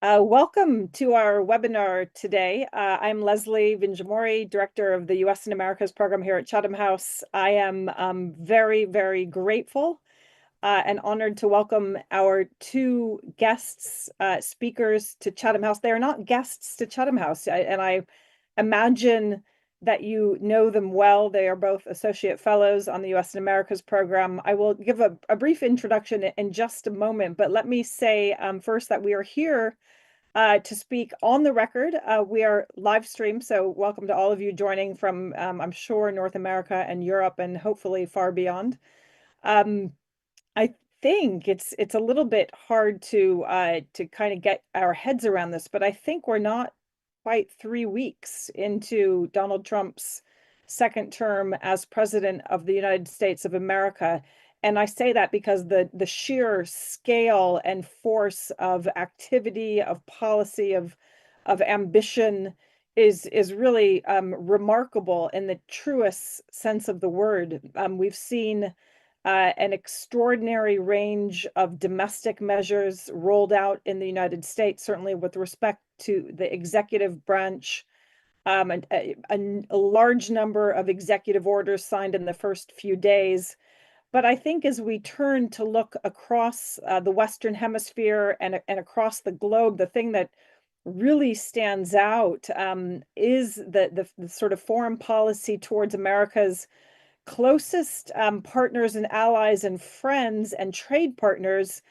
Welcome to our webinar today. I'm Leslie Vinjamori, Director of the U.S. and Americas program here at Chatham House. I am very, very grateful and honored to welcome our two guests, speakers to Chatham House. They are not guests to Chatham House, and I imagine that you know them well. They are both Associate Fellows on the U.S. and Americas program. I will give a brief introduction in just a moment, but let me say first that we are here to speak on the record. We are live stream, so welcome to all of you joining from, I'm sure, North America and Europe and hopefully far beyond. Um, I think it's a little bit hard to kind of get our heads around this, but I think we're not quite 3 weeks into Donald Trump's second term as president of the United States of America. And I say that because the sheer scale and force of activity, of policy, of ambition is really remarkable in the truest sense of the word. We've seen an extraordinary range of domestic measures rolled out in the United States, certainly with respect to the executive branch, a large number of executive orders signed in the first few days. But I think as we turn to look across the Western Hemisphere and across the globe, the thing that really stands out is the sort of foreign policy towards America's closest partners and allies and friends and trade partners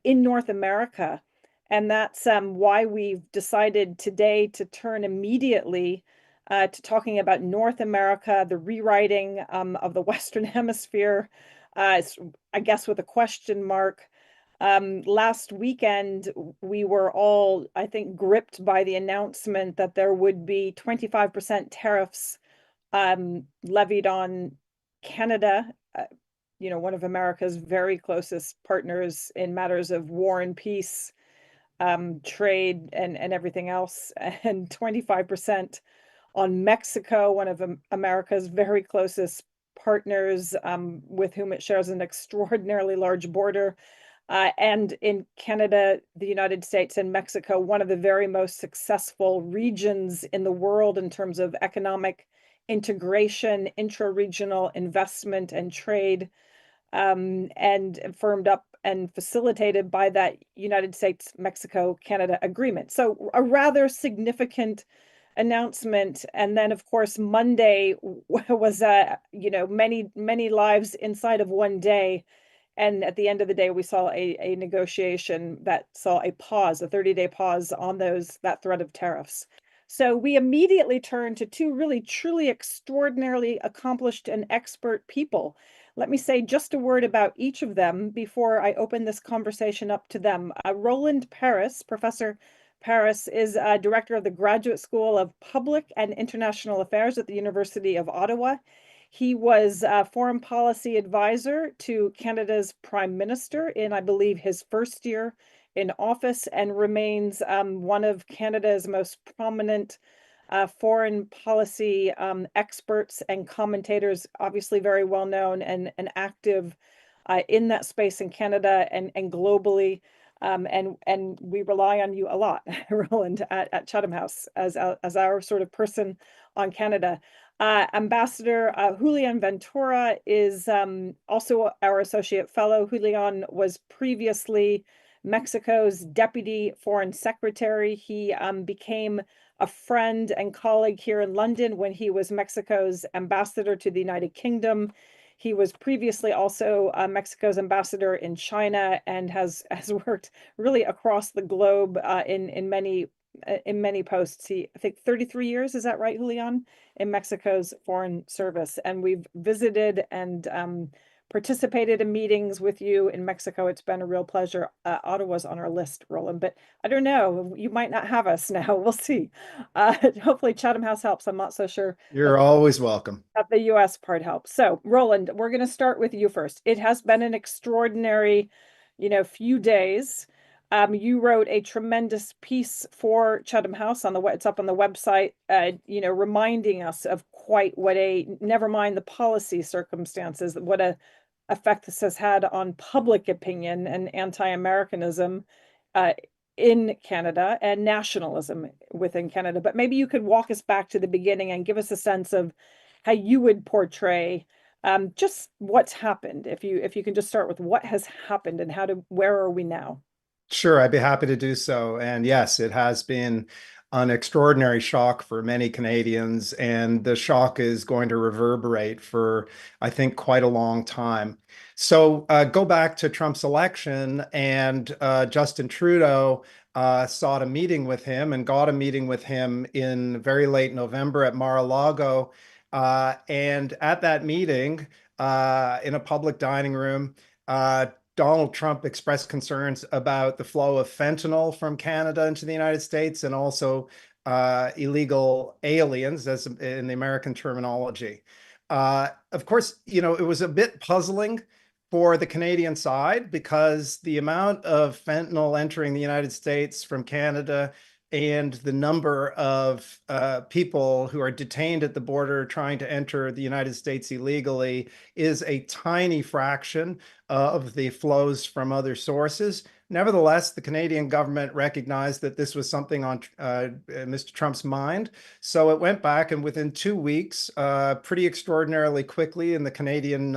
in North America. And that's why we've decided today to turn immediately to talking about North America, the rewriting of the Western Hemisphere, I guess with a question mark. Last weekend, we were all, I think, gripped by the announcement that there would be 25% tariffs levied on Canada, one of America's very closest partners in matters of war and peace, trade, and everything else, and 25% on Mexico, one of America's very closest partners, with whom it shares an extraordinarily large border. And in Canada, the United States, and Mexico, one of the very most successful regions in the world in terms of economic integration, intra-regional investment and trade, and firmed up and facilitated by that United States-Mexico-Canada agreement. So a rather significant announcement. And then, of course, Monday was, many lives inside of one day. And at the end of the day, we saw a negotiation that saw a 30-day pause on that threat of tariffs. So we immediately turned to two really, truly extraordinarily accomplished and expert people. Let me say just a word about each of them before I open this conversation up to them. Roland Paris, Professor Paris, is director of the Graduate School of Public and International Affairs at the University of Ottawa. He was a foreign policy advisor to Canada's Prime Minister in, I believe, his first year in office, and remains one of Canada's most prominent foreign policy experts and commentators, obviously very well known and active in that space in Canada and globally. And we rely on you a lot, Roland, at Chatham House as our sort of person on Canada. Ambassador Julian Ventura is also our associate fellow. Julian was previously Mexico's deputy foreign secretary. He became a friend and colleague here in London when he was Mexico's ambassador to the United Kingdom. He was previously also Mexico's ambassador in China and has worked really across the globe in many posts. I think 33 years, is that right, Julian, in Mexico's foreign service. And we've visited and participated in meetings with you in Mexico. It's been a real pleasure. Ottawa's on our list, Roland, but I don't know, you might not have us now. We'll see. Hopefully Chatham House helps. I'm not so sure You're always welcome. that the US part helps. So Roland, we're going to start with you first. It has been an extraordinary, few days. You wrote a tremendous piece for Chatham House it's up on the website, reminding us of quite what never mind the policy circumstances, what a effect this has had on public opinion and anti-Americanism in Canada and nationalism within Canada. But maybe you could walk us back to the beginning and give us a sense of how you would portray just what's happened. If you can just start with what has happened and where are we now? Sure, I'd be happy to do so. And yes, it has been an extraordinary shock for many Canadians, and the shock is going to reverberate for, I think, quite a long time. So go back to Trump's election, and Justin Trudeau sought a meeting with him and got a meeting with him in very late November at Mar-a-Lago. And at that meeting, in a public dining room, Donald Trump expressed concerns about the flow of fentanyl from Canada into the United States and also illegal aliens, as in the American terminology. Of course, it was a bit puzzling for the Canadian side because the amount of fentanyl entering the United States from Canada and the number of people who are detained at the border trying to enter the United States illegally is a tiny fraction of the flows from other sources. Nevertheless, the Canadian government recognized that this was something on Mr. Trump's mind. So it went back, and within 2 weeks, pretty extraordinarily quickly in the Canadian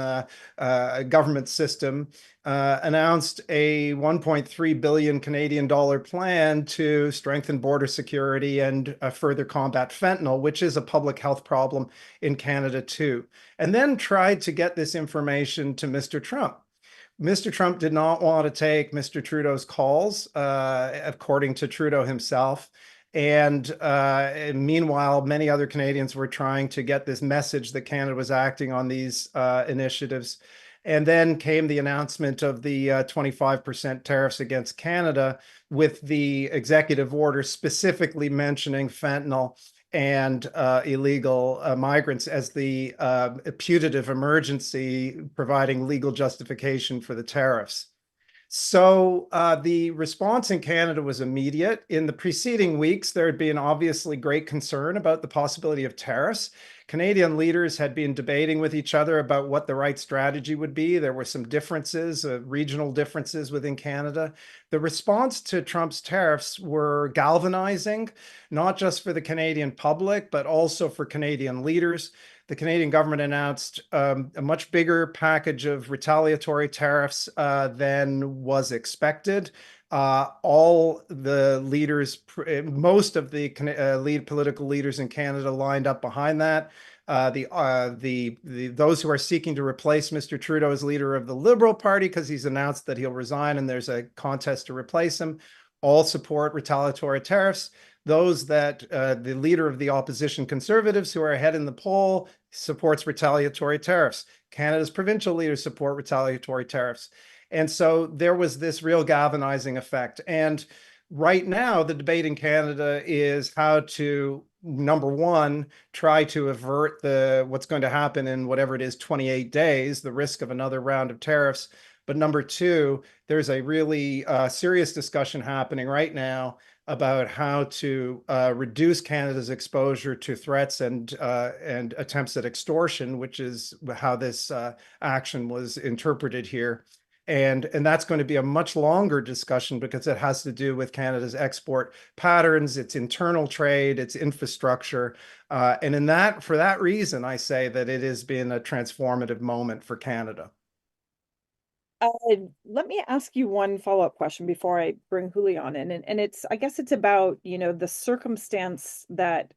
government system, announced a 1.3 billion Canadian dollar plan to strengthen border security and further combat fentanyl, which is a public health problem in Canada too. And then tried to get this information to Mr. Trump. Mr. Trump did not want to take Mr. Trudeau's calls, according to Trudeau himself. And meanwhile, many other Canadians were trying to get this message that Canada was acting on these initiatives. And then came the announcement of the 25% tariffs against Canada with the executive order specifically mentioning fentanyl and illegal migrants as the putative emergency, providing legal justification for the tariffs. So the response in Canada was immediate. In the preceding weeks, there had been obviously great concern about the possibility of tariffs. Canadian leaders had been debating with each other about what the right strategy would be. There were some differences, regional differences within Canada. The response to Trump's tariffs were galvanizing, not just for the Canadian public, but also for Canadian leaders. The Canadian government announced a much bigger package of retaliatory tariffs than was expected. All the leaders, most of the lead political leaders in Canada lined up behind that. Those who are seeking to replace Mr. Trudeau as leader of the Liberal Party, because he's announced that he'll resign and there's a contest to replace him, all support retaliatory tariffs. Those that the leader of the opposition Conservatives, who are ahead in the poll, supports retaliatory tariffs. Canada's provincial leaders support retaliatory tariffs. And so there was this real galvanizing effect. And right now, the debate in Canada is how to, number one, try to avert what's going to happen in whatever it is, 28 days, the risk of another round of tariffs. But number two, there's a really serious discussion happening right now about how to reduce Canada's exposure to threats and attempts at extortion, which is how this action was interpreted here. And that's going to be a much longer discussion because it has to do with Canada's export patterns, its internal trade, its infrastructure. And for that reason, I say that it has been a transformative moment for Canada. Uh, Let me ask you one follow-up question before I bring Julian in. And I guess it's about, the circumstance that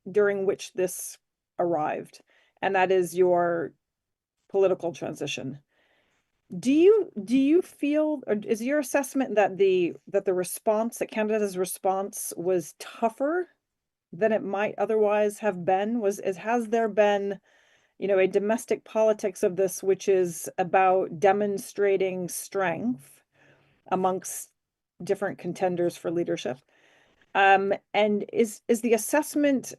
during which this arrived, and that is your political transition. Do you feel, or is your assessment that that Canada's response was tougher than it might otherwise have been? Has there been, a domestic politics of this, which is about demonstrating strength amongst different contenders for leadership? And is the assessment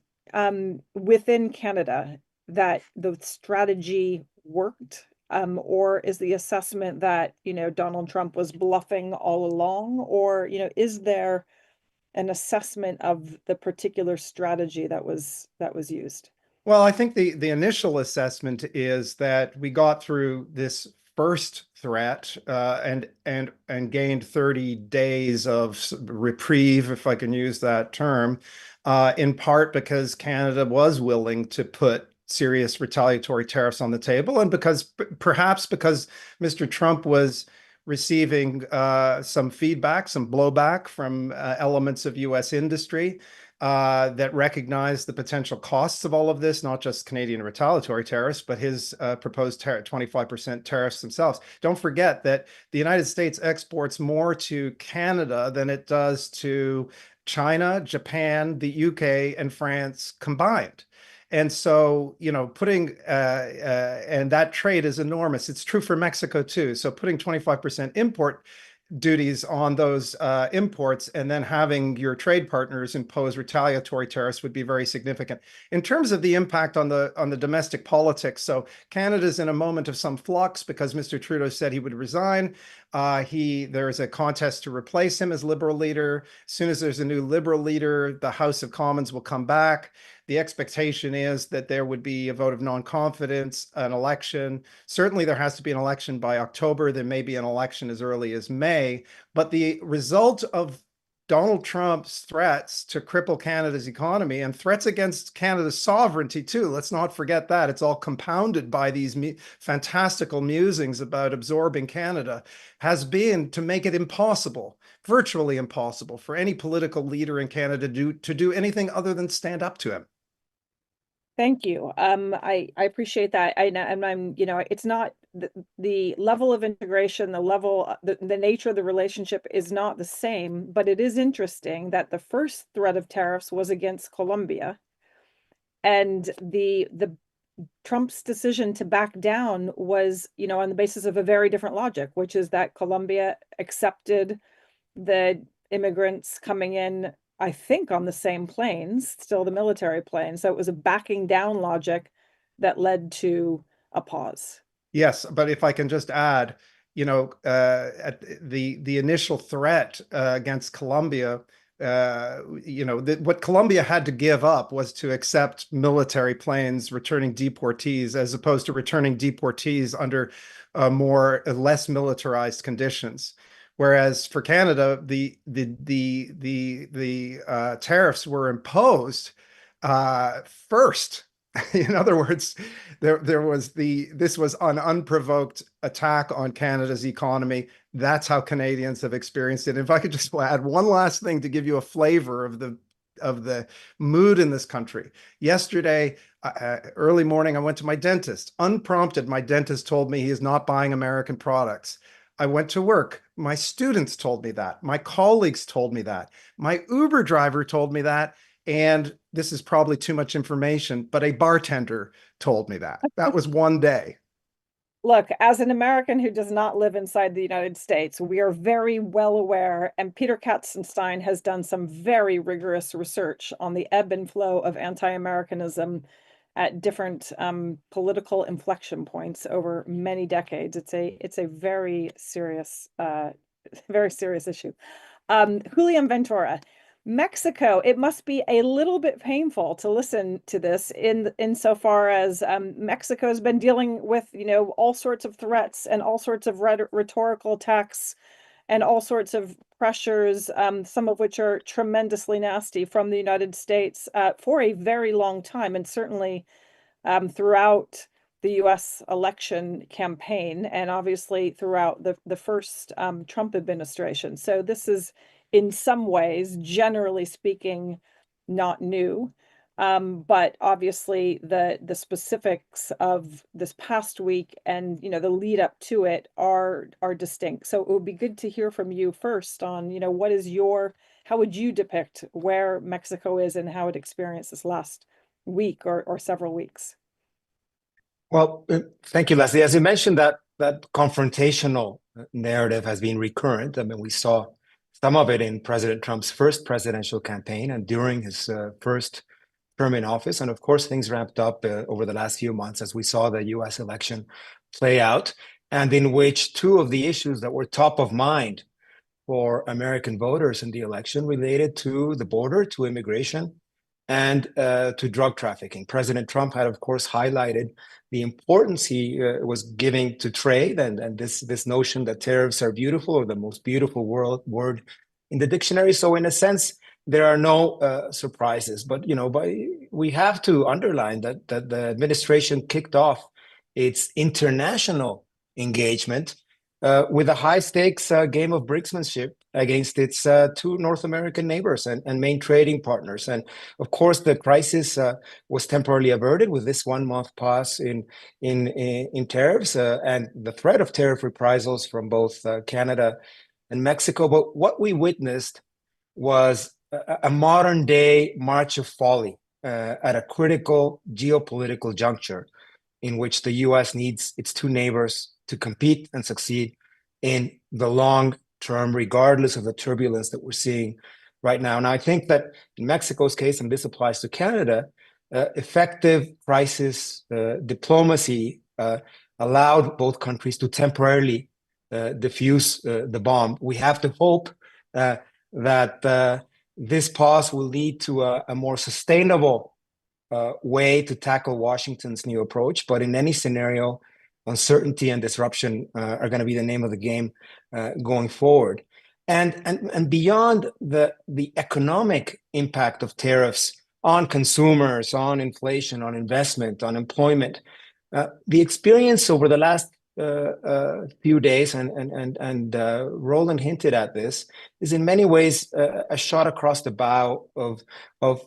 within Canada that the strategy worked? Or is the assessment that, Donald Trump was bluffing all along? Or, is there an assessment of the particular strategy that was used? Well, I think the initial assessment is that we got through this first threat and gained 30 days of reprieve, if I can use that term, in part because Canada was willing to put serious retaliatory tariffs on the table, and because perhaps because Mr. Trump was receiving some feedback, some blowback from elements of U.S. industry that recognized the potential costs of all of this, not just Canadian retaliatory tariffs, but his proposed 25% tariffs themselves. Don't forget that the United States exports more to Canada than it does to China, Japan, the UK, and France combined. And so, and that trade is enormous. It's true for Mexico too. So putting 25% import duties on those imports and then having your trade partners impose retaliatory tariffs would be very significant. In terms of the impact on the domestic politics, so Canada's in a moment of some flux because Mr. Trudeau said he would resign. There is a contest to replace him as Liberal leader. As soon as there's a new Liberal leader, the House of Commons will come back. The expectation is that there would be a vote of non-confidence, an election. Certainly there has to be an election by October. There may be an election as early as May. But the result of Donald Trump's threats to cripple Canada's economy and threats against Canada's sovereignty too, let's not forget that. It's all compounded by these fantastical musings about absorbing Canada, has been to make it impossible, virtually impossible, for any political leader in Canada to do anything other than stand up to him. Thank you. I appreciate that. And I'm, it's not the level of integration, the nature of the relationship is not the same, but it is interesting that the first threat of tariffs was against Colombia. And the Trump's decision to back down was, on the basis of a very different logic, which is that Colombia accepted the immigrants coming in, I think, on the same planes, still the military planes. So it was a backing down logic that led to a pause. Yes, but if I can just add, at the initial threat against Colombia, what Colombia had to give up was to accept military planes returning deportees, as opposed to returning deportees under less militarized conditions. Whereas for Canada, the tariffs were imposed first. In other words, this was an unprovoked attack on Canada's economy. That's how Canadians have experienced it. If I could just add one last thing to give you a flavor of the mood in this country. Yesterday, early morning, I went to my dentist. Unprompted, my dentist told me he is not buying American products. I went to work. My students told me that. My colleagues told me that. My Uber driver told me that. And this is probably too much information, but a bartender told me that. That was one day. Look, as an American who does not live inside the United States, we are very well aware, and Peter Katzenstein has done some very rigorous research on the ebb and flow of anti-Americanism at different political inflection points over many decades. It's a very serious issue. Julian Ventura, Mexico, it must be a little bit painful to listen to this insofar as Mexico has been dealing with, all sorts of threats and all sorts of rhetorical attacks and all sorts of pressures, some of which are tremendously nasty from the United States for a very long time, and certainly throughout the US election campaign, and obviously throughout the first Trump administration. So this is, in some ways, generally speaking, not new. But obviously the specifics of this past week and the lead up to it are distinct. So it would be good to hear from you first on how would you depict where Mexico is and how it experienced this last week or several weeks? Well, thank you, Leslie. As you mentioned, that confrontational narrative has been recurrent. I mean, we saw some of it in President Trump's first presidential campaign and during his first term in office. And of course, things ramped up over the last few months as we saw the US election play out, and in which two of the issues that were top of mind for American voters in the election related to the border, to immigration, and to drug trafficking. President Trump had, of course, highlighted the importance he was giving to trade, and this notion that tariffs are beautiful, or the most beautiful word in the dictionary. So in a sense, there are no surprises. But we have to underline that the administration kicked off its international engagement with a high-stakes game of bricksmanship against its two North American neighbors and main trading partners. And of course, the crisis was temporarily averted with this 1-month pause in tariffs and the threat of tariff reprisals from both Canada and Mexico. But what we witnessed was a modern-day march of folly at a critical geopolitical juncture in which the US needs its two neighbors to compete and succeed in the long term, regardless of the turbulence that we're seeing right now. And I think that in Mexico's case, and this applies to Canada, effective crisis diplomacy allowed both countries to temporarily diffuse the bomb. We have to hope that this pause will lead to a more sustainable way to tackle Washington's new approach. But in any scenario, uncertainty and disruption are going to be the name of the game going forward. And beyond the economic impact of tariffs on consumers, on inflation, on investment, on employment, the experience over the last few days, and Roland hinted at this, is in many ways a shot across the bow of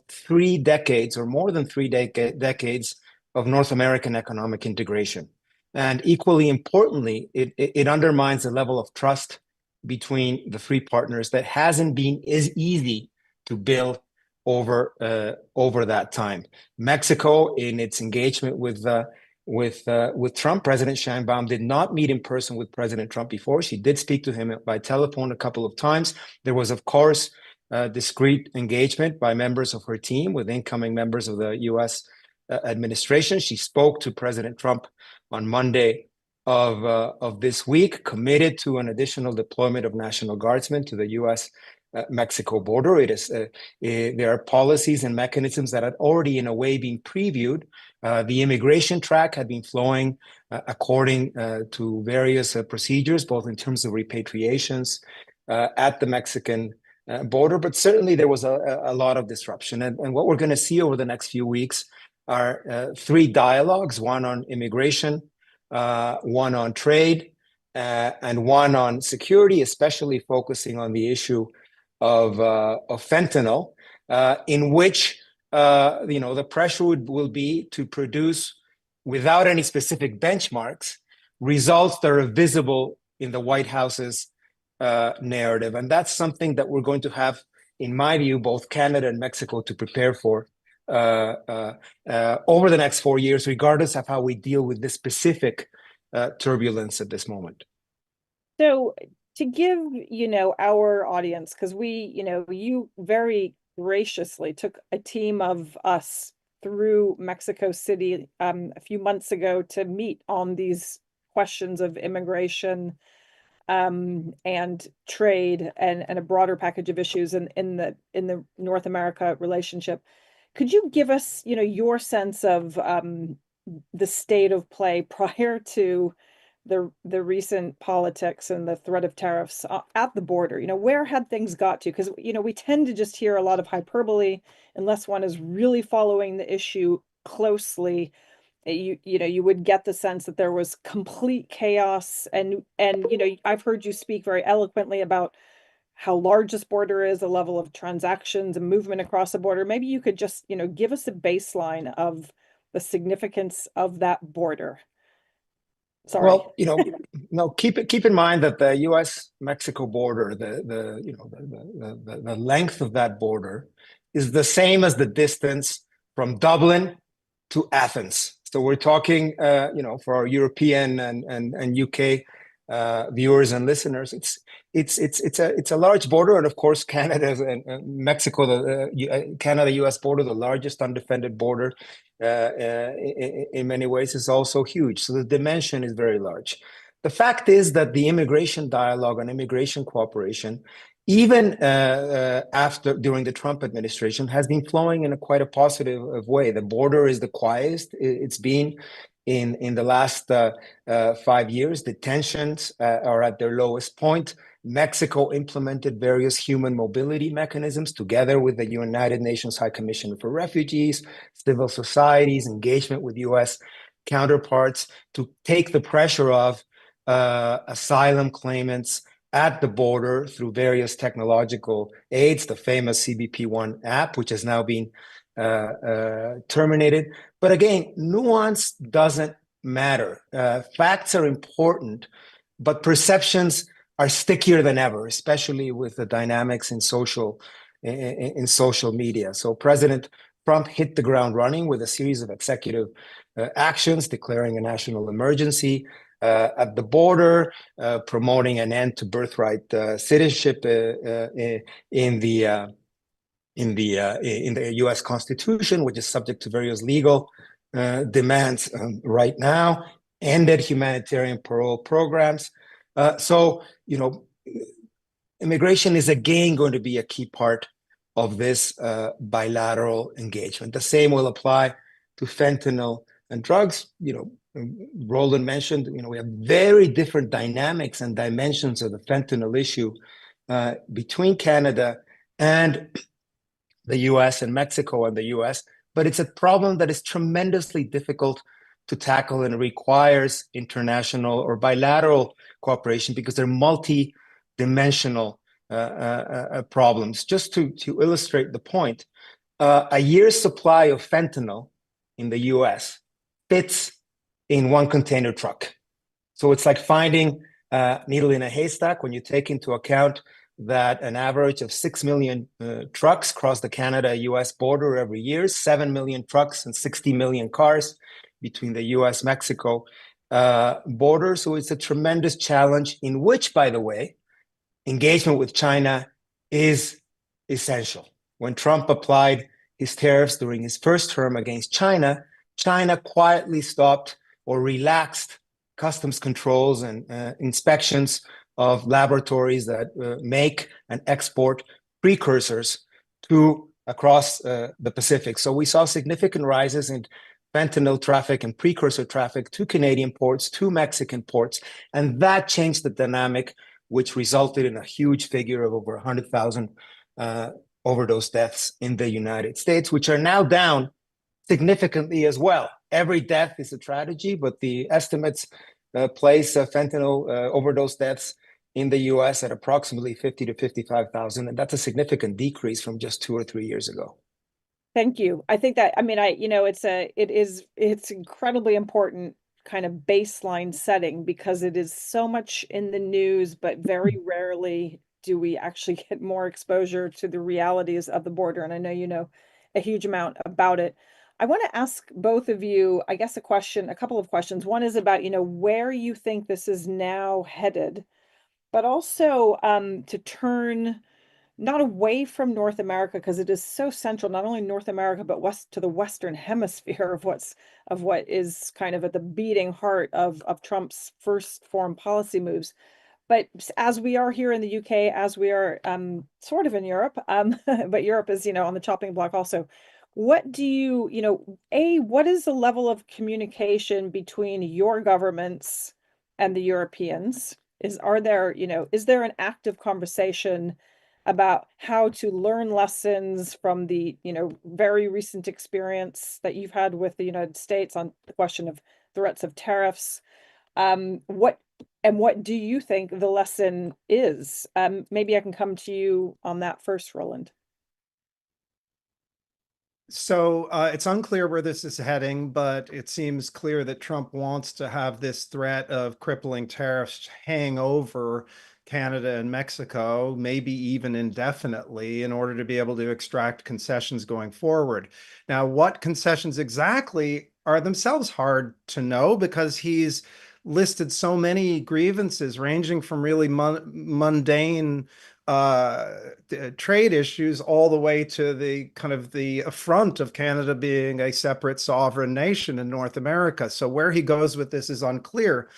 3 decades or more than 3 decades of North American economic integration. And equally importantly, it undermines the level of trust between the three partners that hasn't been as easy to build over that time. Mexico, in its engagement with Trump, President Sheinbaum did not meet in person with President Trump before. She did speak to him by telephone a couple of times. There was, of course, discreet engagement by members of her team with incoming members of the U.S. Administration. She spoke to President Trump on Monday of this week, committed to an additional deployment of National Guardsmen to the U.S. Mexico border. There are policies and mechanisms that had already, in a way, been previewed. The immigration track had been flowing according to various procedures, both in terms of repatriations at the Mexican border, but certainly there was a lot of disruption. And what we're going to see over the next few weeks are 3 dialogues: one on immigration, one on trade, and one on security, especially focusing on the issue of fentanyl, in which the pressure will be to produce, without any specific benchmarks, results that are visible in the White House's narrative. And that's something that we're going to have, in my view, both Canada and Mexico to prepare for over the next 4 years, regardless of how we deal with this specific turbulence at this moment. So to give, our audience, because you very graciously took a team of us through Mexico City a few months ago to meet on these questions of immigration and trade and a broader package of issues in the North America relationship. Could you give us, your sense of the state of play prior to the recent politics and the threat of tariffs at the border? Where had things got to? Because, we tend to just hear a lot of hyperbole unless one is really following the issue closely. You would get the sense that there was complete chaos. And I've heard you speak very eloquently about how large this border is, the level of transactions and movement across the border. Maybe you could just, give us a baseline of the significance of that border. Sorry. Well, no, keep in mind that the U.S.-Mexico border, the length of that border is the same as the distance from Dublin to Athens. So we're talking, for our European and UK viewers and listeners, it's a large border, and of course, Canada and Mexico, the Canada-U.S. border, the largest undefended border in many ways, is also huge. So the dimension is very large. The fact is that the immigration dialogue and immigration cooperation even during the Trump administration, has been flowing in quite a positive way. The border is the quietest it's been in the last 5 years. The tensions are at their lowest point. Mexico implemented various human mobility mechanisms together with the United Nations High Commissioner for Refugees, civil societies, engagement with U.S. counterparts to take the pressure off asylum claimants at the border through various technological aids, the famous CBP-1 app, which has now been terminated. But again, nuance doesn't matter. Facts are important, but perceptions are stickier than ever, especially with the dynamics in social media. So President Trump hit the ground running with a series of executive actions, declaring a national emergency at the border, promoting an end to birthright citizenship in the U.S. Constitution, which is subject to various legal demands right now, ended humanitarian parole programs. So, immigration is again going to be a key part of this bilateral engagement. The same will apply to fentanyl and drugs. Roland mentioned, we have very different dynamics and dimensions of the fentanyl issue between Canada and the US and Mexico and the US, but it's a problem that is tremendously difficult to tackle and requires international or bilateral cooperation because they're multi-dimensional problems. Just to illustrate the point, a year's supply of fentanyl in the US fits in one container truck. So it's like finding a needle in a haystack when you take into account that an average of 6 million trucks cross the Canada-US border every year, 7 million trucks and 60 million cars between the US-Mexico border. So it's a tremendous challenge in which, by the way, engagement with China is essential. When Trump applied his tariffs during his first term against China, China quietly stopped or relaxed customs controls and inspections of laboratories that make and export precursors across the Pacific. So we saw significant rises in fentanyl traffic and precursor traffic to Canadian ports, to Mexican ports, and that changed the dynamic, which resulted in a huge figure of over 100,000 overdose deaths in the United States, which are now down significantly as well. Every death is a tragedy, but the estimates place fentanyl overdose deaths in the US at approximately 50 to 55,000, and that's a significant decrease from just 2 or 3 years ago. Thank you. I think that, it's incredibly important kind of baseline setting because it is so much in the news, but very rarely do we actually get more exposure to the realities of the border. And I know you know a huge amount about it. I want to ask both of you, I guess, a couple of questions. One is about, where you think this is now headed, but also to turn not away from North America because it is so central, not only North America, but to the Western hemisphere of what is kind of at the beating heart of Trump's first foreign policy moves. But as we are here in the UK, as we are sort of in Europe, but Europe is, on the chopping block also. What do what is the level of communication between your governments and the Europeans? Is there an active conversation about how to learn lessons from the, very recent experience that you've had with the United States on the question of threats of tariffs? What do you think the lesson is? Maybe I can come to you on that first, Roland. So it's unclear where this is heading, but it seems clear that Trump wants to have this threat of crippling tariffs hang over Canada and Mexico, maybe even indefinitely, in order to be able to extract concessions going forward. Now, what concessions exactly are themselves hard to know because he's listed so many grievances ranging from really mundane trade issues all the way to the kind of the affront of Canada being a separate sovereign nation in North America. So where he goes with this is unclear.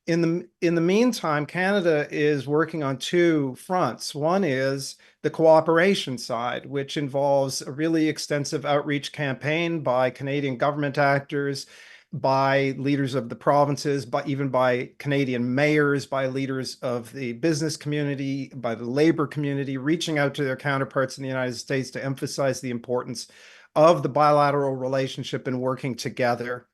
In the meantime, Canada is working on two fronts. One is the cooperation side, which involves a really extensive outreach campaign by Canadian government actors, by leaders of the provinces, by even by Canadian mayors, by leaders of the business community, by the labor community, reaching out to their counterparts in the United States to emphasize the importance of the bilateral relationship and working together,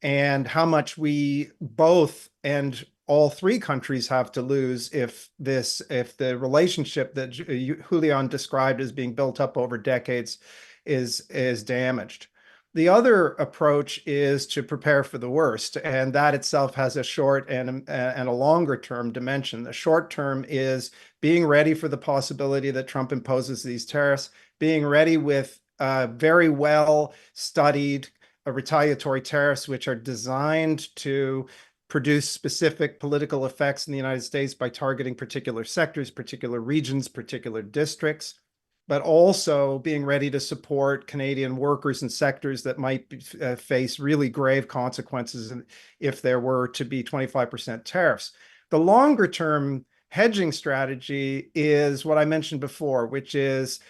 and how much we both and all three countries have to lose if the relationship that Julian described as being built up over decades is damaged. The other approach is to prepare for the worst, and that itself has a short and a longer term dimension. The short term is being ready for the possibility that Trump imposes these tariffs, being ready with very well studied retaliatory tariffs, which are designed to produce specific political effects in the United States by targeting particular sectors, particular regions, particular districts, but also being ready to support Canadian workers and sectors that might face really grave consequences if there were to be 25% tariffs. The longer term hedging strategy is what I mentioned before, which is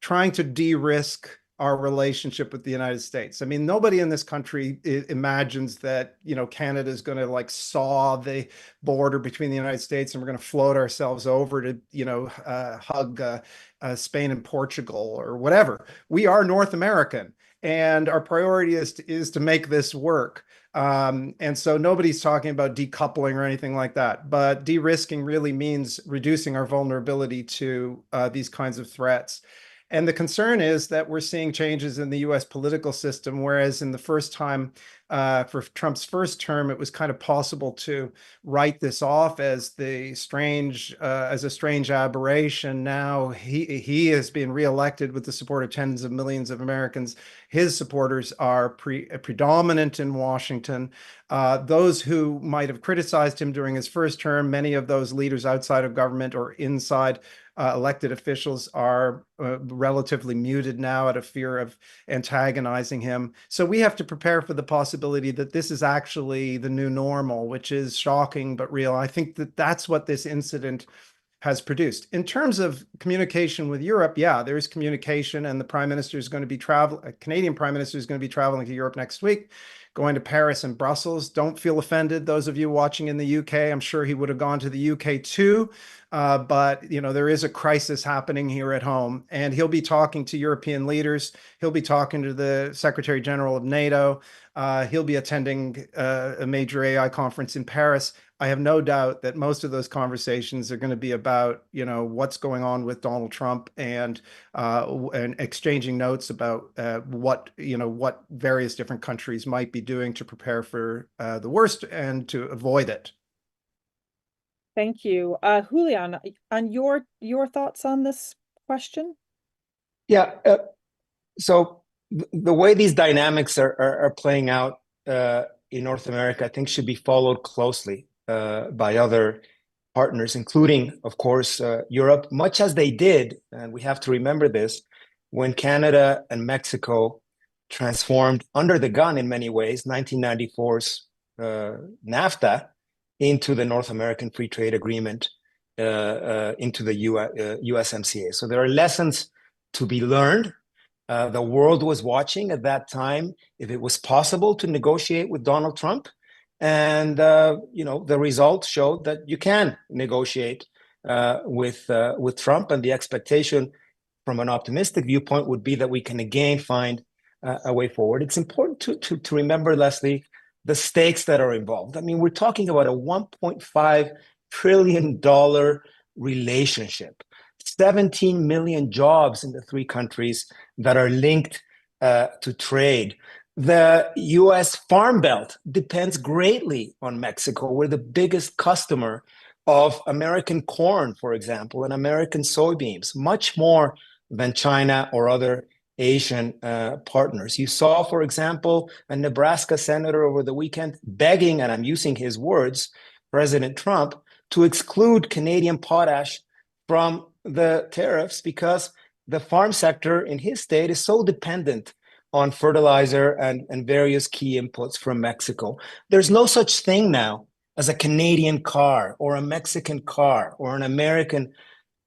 trying to de-risk our relationship with the United States. I mean, nobody in this country imagines that, Canada is going to like saw the border between the United States and we're going to float ourselves over to, hug Spain and Portugal or whatever. We are North American, and our priority is to make this work. And so nobody's talking about decoupling or anything like that, but de-risking really means reducing our vulnerability to these kinds of threats. And the concern is that we're seeing changes in the US political system, whereas in the first time for Trump's first term, it was kind of possible to write this off as a strange aberration. Now he has been reelected with the support of tens of millions of Americans. His supporters are predominant in Washington. Those who might have criticized him during his first term, many of those leaders outside of government or inside elected officials are relatively muted now out of fear of antagonizing him. So we have to prepare for the possibility that this is actually the new normal, which is shocking but real. I think that that's what this incident has produced. In terms of communication with Europe, yeah, there's communication, and the Prime Minister is going to be Canadian Prime Minister is going to be traveling to Europe next week, going to Paris and Brussels. Don't feel offended, those of you watching in the UK. I'm sure he would have gone to the UK too. But there is a crisis happening here at home, and he'll be talking to European leaders. He'll be talking to the Secretary General of NATO. He'll be attending a major AI conference in Paris. I have no doubt that most of those conversations are going to be about, what's going on with Donald Trump and exchanging notes about what various different countries might be doing to prepare for the worst and to avoid it. Thank you. Julian, on your thoughts on this question? Yeah. So the way these dynamics are playing out in North America, I think should be followed closely by other partners, including, of course, Europe, much as they did, and we have to remember this, when Canada and Mexico transformed under the gun in many ways, 1994's NAFTA into the North American Free Trade Agreement, into the USMCA. So there are lessons to be learned. The world was watching at that time if it was possible to negotiate with Donald Trump. And, the results showed that you can negotiate with Trump. And the expectation from an optimistic viewpoint would be that we can again find a way forward. It's important to remember, Leslie, the stakes that are involved. I mean, we're talking about a $1.5 trillion relationship, 17 million jobs in the three countries that are linked to trade. The U.S. Farm Belt depends greatly on Mexico. We're the biggest customer of American corn, for example, and American soybeans, much more than China or other Asian partners. You saw, for example, a Nebraska senator over the weekend begging, and I'm using his words, President Trump, to exclude Canadian potash from the tariffs because the farm sector in his state is so dependent on fertilizer and various key inputs from Mexico. There's no such thing now as a Canadian car or a Mexican car or an American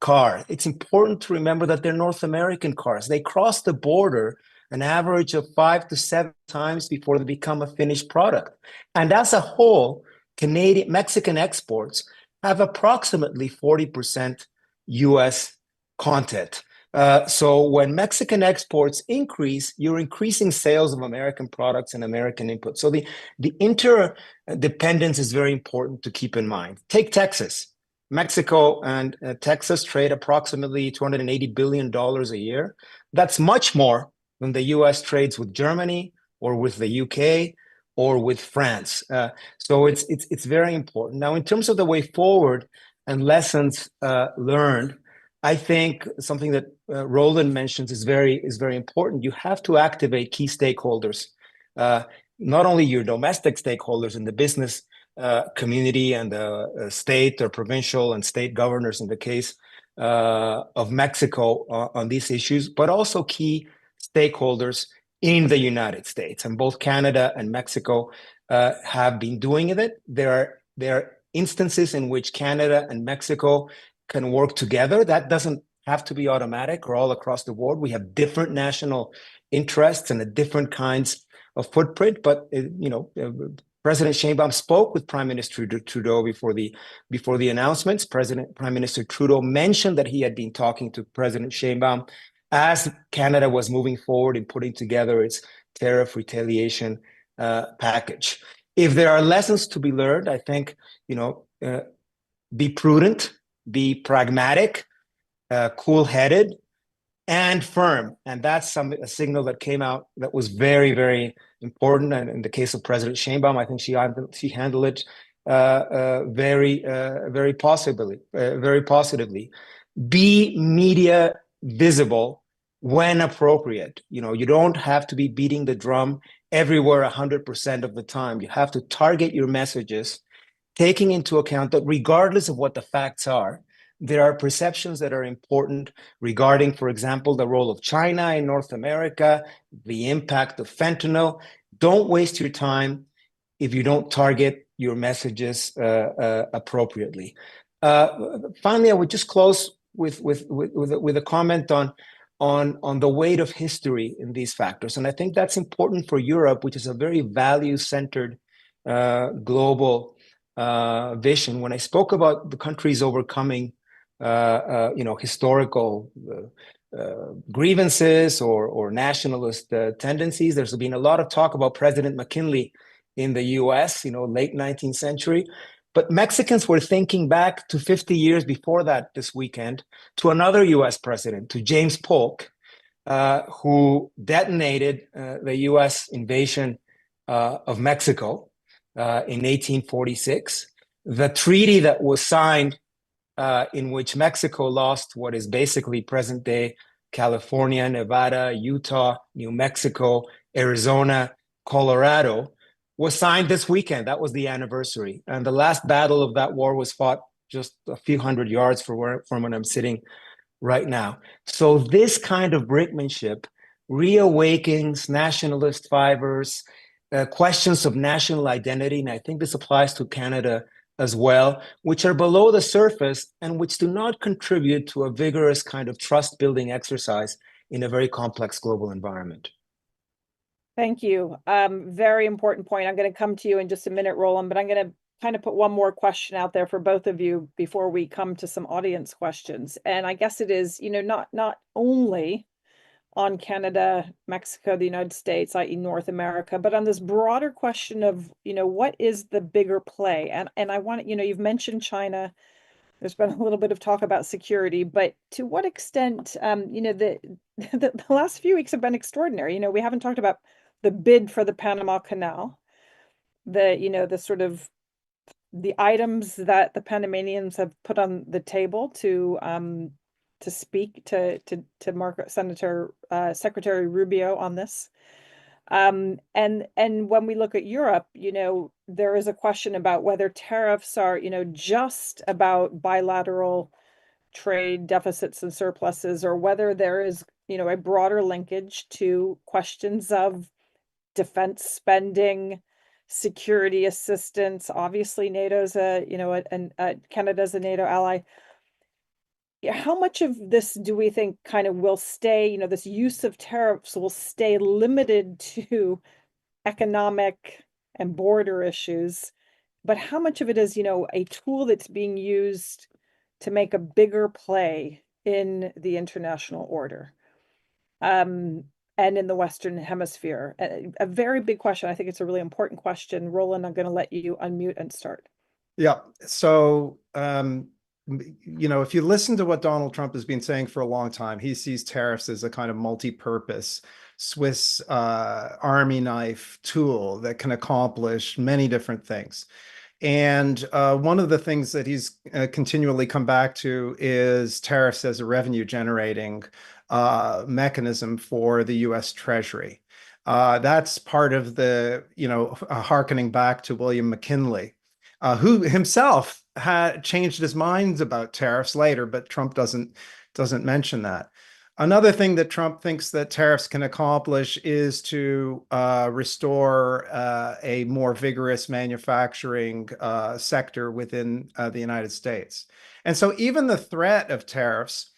car. It's important to remember that they're North American cars. They cross the border an average of 5 to 7 times before they become a finished product. And as a whole, Mexican exports have approximately 40% US content. So when Mexican exports increase, you're increasing sales of American products and American inputs. So the interdependence is very important to keep in mind. Take Texas. Mexico and Texas trade approximately $280 billion a year. That's much more than the US trades with Germany or with the UK or with France. So it's very important. Now, in terms of the way forward and lessons learned, I think something that Roland mentions is very important. You have to activate key stakeholders, not only your domestic stakeholders in the business community and the state or provincial and state governors in the case of Mexico on these issues, but also key stakeholders in the United States. And both Canada and Mexico have been doing it. There are instances in which Canada and Mexico can work together. That doesn't have to be automatic or all across the board. We have different national interests and different kinds of footprint, but President Sheinbaum spoke with Prime Minister Trudeau before the announcements. Prime Minister Trudeau mentioned that he had been talking to President Sheinbaum as Canada was moving forward in putting together its tariff retaliation package. If there are lessons to be learned, I think be prudent, be pragmatic, cool-headed, and firm. And that's a signal that came out that was very, very important. And in the case of President Sheinbaum, I think she handled it very positively. Be media visible when appropriate. You don't have to be beating the drum everywhere 100% of the time. You have to target your messages, taking into account that regardless of what the facts are, there are perceptions that are important regarding, for example, the role of China in North America, the impact of fentanyl. Don't waste your time if you don't target your messages appropriately. Finally, I would just close with a comment on the weight of history in these factors. And I think that's important for Europe, which is a very value-centered global vision. When I spoke about the countries overcoming historical grievances or nationalist tendencies, there's been a lot of talk about President McKinley in the US, late 19th century. But Mexicans were thinking back to 50 years before that this weekend to another US president, to James Polk, who detonated the US invasion of Mexico in 1846. The treaty that was signed in which Mexico lost what is basically present-day California, Nevada, Utah, New Mexico, Arizona, Colorado, was signed this weekend. That was the anniversary. And the last battle of that war was fought just a few hundred yards from where I'm sitting right now. So this kind of brinkmanship reawakens nationalist fibers, questions of national identity, and I think this applies to Canada as well, which are below the surface and which do not contribute to a vigorous kind of trust-building exercise in a very complex global environment. Thank you. Very important point. I'm going to come to you in just a minute, Roland, but I'm going to kind of put one more question out there for both of you before we come to some audience questions. And I guess it is, not only on Canada, Mexico, the United States, i.e. North America, but on this broader question of, what is the bigger play? And I want, you've mentioned China. There's been a little bit of talk about security, but to what extent, the last few weeks have been extraordinary. We haven't talked about the bid for the Panama Canal, the sort of the items that the Panamanians have put on the table to speak to Secretary Rubio on this. And when we look at Europe, there is a question about whether tariffs are, just about bilateral trade deficits and surpluses, or whether there is, a broader linkage to questions of defense spending, security assistance. Obviously, NATO's Canada's a NATO ally. Yeah, how much of this do we think kind of will stay, this use of tariffs will stay limited to economic and border issues, but how much of it is, a tool that's being used to make a bigger play in the international order, and in the Western Hemisphere? A very big question. I think it's a really important question. Roland, I'm going to let you unmute and start. Yeah. So, if you listen to what Donald Trump has been saying for a long time, he sees tariffs as a kind of multi-purpose Swiss army knife tool that can accomplish many different things. And one of the things that he's continually come back to is tariffs as a revenue generating mechanism for the US Treasury. That's part of the, hearkening back to William McKinley, who himself had changed his minds about tariffs later, but Trump doesn't mention that. Another thing that Trump thinks that tariffs can accomplish is to restore a more vigorous manufacturing sector within the United States. And so even the threat of tariffs,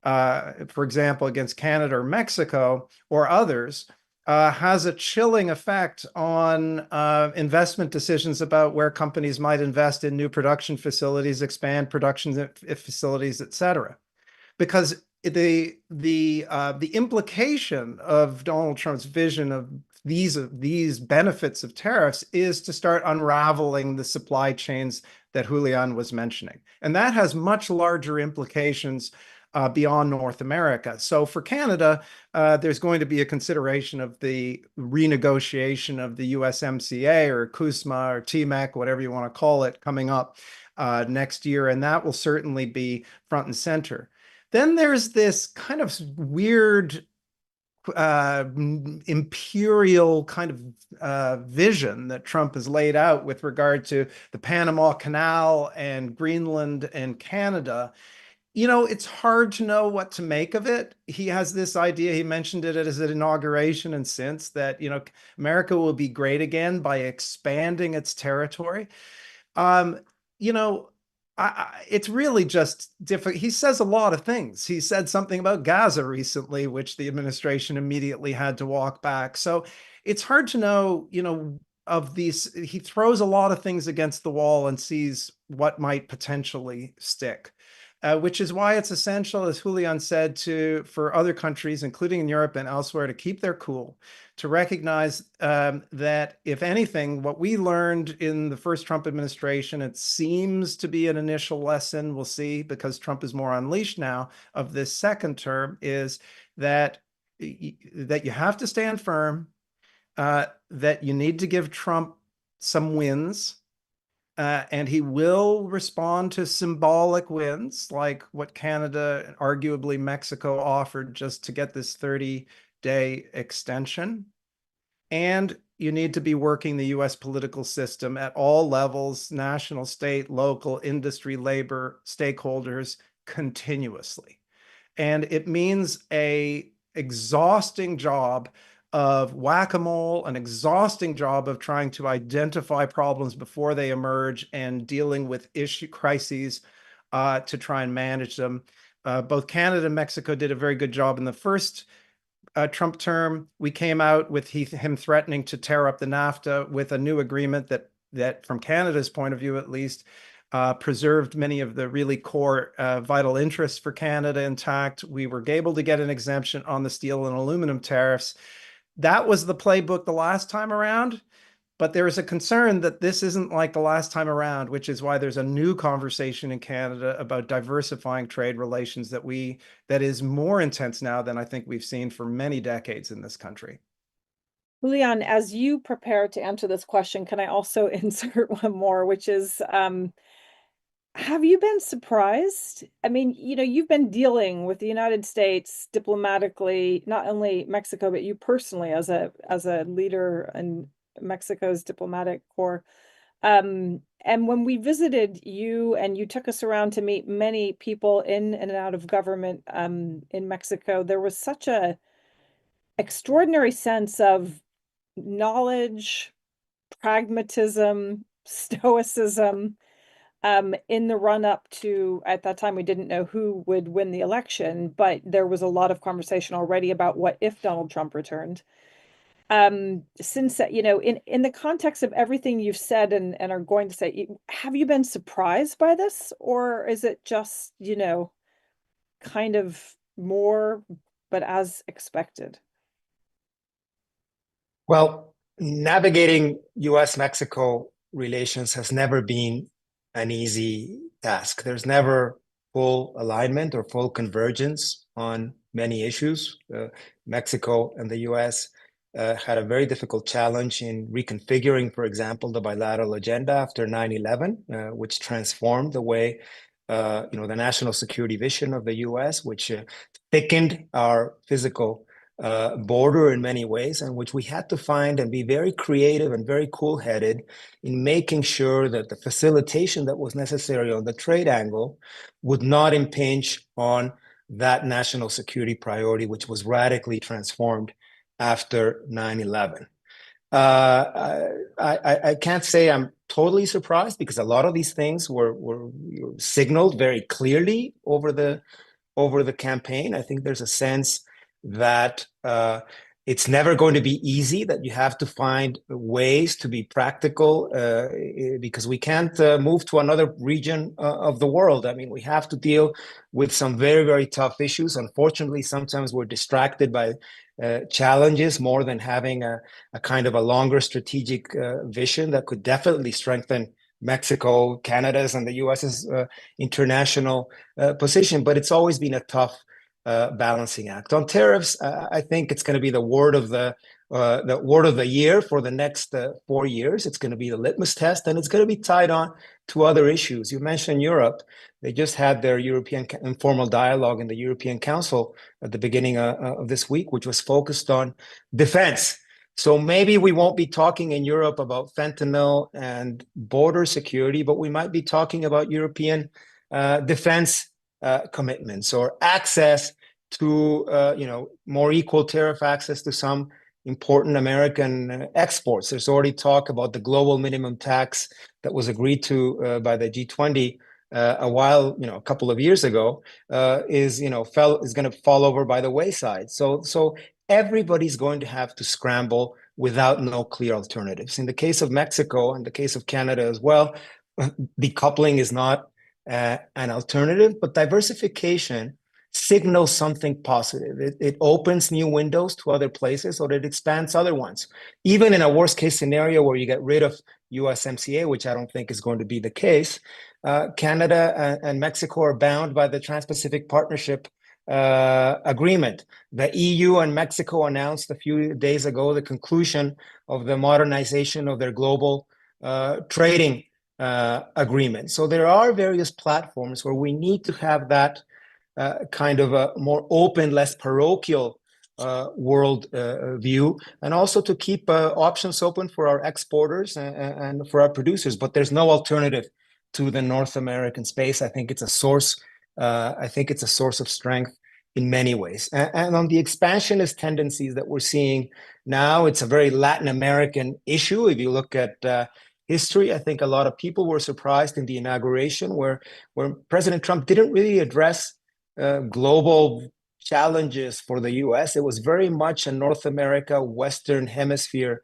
for example, against Canada or Mexico or others, has a chilling effect on investment decisions about where companies might invest in new production facilities, expand production facilities, et cetera. Because the implication of Donald Trump's vision of these benefits of tariffs is to start unraveling the supply chains that Julian was mentioning. And that has much larger implications beyond North America. So for Canada, there's going to be a consideration of the renegotiation of the USMCA or CUSMA or TMEC, whatever you want to call it, coming up next year. And that will certainly be front and center. Then there's this kind of weird imperial kind of vision that Trump has laid out with regard to the Panama Canal and Greenland and Canada. It's hard to know what to make of it. He has this idea, he mentioned it at his inauguration and since, that, America will be great again by expanding its territory. You know, it's really just difficult. He says a lot of things. He said something about Gaza recently, which the administration immediately had to walk back. So it's hard to know, of these. He throws a lot of things against the wall and sees what might potentially stick. Which is why it's essential, as Julian said, for other countries, including in Europe and elsewhere, to keep their cool, to recognize that, if anything, what we learned in the first Trump administration, it seems to be an initial lesson, we'll see, because Trump is more unleashed now of this second term, is that you have to stand firm, that you need to give Trump some wins. And he will respond to symbolic wins like what Canada and arguably Mexico offered just to get this 30-day extension. And you need to be working the US political system at all levels, national, state, local, industry, labor, stakeholders, continuously. And it means an exhausting job of whack-a-mole, an exhausting job of trying to identify problems before they emerge and dealing with crises to try and manage them. Both Canada and Mexico did a very good job in the first Trump term. We came out with him threatening to tear up the NAFTA with a new agreement that from Canada's point of view, at least, preserved many of the really core vital interests for Canada intact. We were able to get an exemption on the steel and aluminum tariffs. That was the playbook the last time around, but there is a concern that this isn't like the last time around, which is why there's a new conversation in Canada about diversifying trade relations that is more intense now than I think we've seen for many decades in this country. Julian, as you prepare to answer this question, can I also insert one more, which is, have you been surprised? I mean, you've been dealing with the United States diplomatically, not only Mexico, but you personally as a leader in Mexico's diplomatic corps. And when we visited you and you took us around to meet many people in and out of government in Mexico, there was such a extraordinary sense of knowledge, pragmatism, stoicism, in the run up to, at that time, we didn't know who would win the election, but there was a lot of conversation already about what if Donald Trump returned. Since that, in the context of everything you've said and are going to say, have you been surprised by this, or is it just, kind of more, but as expected? Well, navigating US-Mexico relations has never been an easy task. There's never full alignment or full convergence on many issues. Mexico and the US had a very difficult challenge in reconfiguring, for example, the bilateral agenda after 9/11, which transformed the way, the national security vision of the US, which thickened our physical border in many ways, and which we had to find and be very creative and very cool-headed in making sure that the facilitation that was necessary on the trade angle would not impinge on that national security priority, which was radically transformed after 9/11. I can't say I'm totally surprised, because a lot of these things were signaled very clearly over the campaign. I think there's a sense that it's never going to be easy, that you have to find ways to be practical, because we can't move to another region of the world. I mean, we have to deal with some very, very tough issues. Unfortunately, sometimes we're distracted by challenges more than having a kind of a longer strategic vision that could definitely strengthen Mexico, Canada's, and the US's international position. But it's always been a tough balancing act. On tariffs, I think it's going to be the word of the year for the next 4 years. It's going to be the litmus test, and it's going to be tied on to other issues. You mentioned Europe. They just had their European informal dialogue in the European Council at the beginning of this week, which was focused on defense. So maybe we won't be talking in Europe about fentanyl and border security, but we might be talking about European defense commitments, or access to more equal tariff access to some important American exports. There's already talk about the global minimum tax that was agreed to by the G20 a couple of years ago, is going to fall over by the wayside. So everybody's going to have to scramble without no clear alternatives. In the case of Mexico and the case of Canada as well, decoupling is not an alternative, but diversification signals something positive. It opens new windows to other places, or it expands other ones. Even in a worst case scenario where you get rid of USMCA, which I don't think is going to be the case, Canada and Mexico are bound by the Trans-Pacific Partnership agreement. The EU and Mexico announced a few days ago the conclusion of the modernization of their global trading agreement. So there are various platforms where we need to have that kind of a more open, less parochial world view, and also to keep options open for our exporters and for our producers. But there's no alternative to the North American space. I think it's a source. I think it's a source of strength in many ways. And on the expansionist tendencies that we're seeing now, it's a very Latin American issue. If you look at history, I think a lot of people were surprised in the inauguration where President Trump didn't really address global challenges for the US. It was very much a North America, Western Hemisphere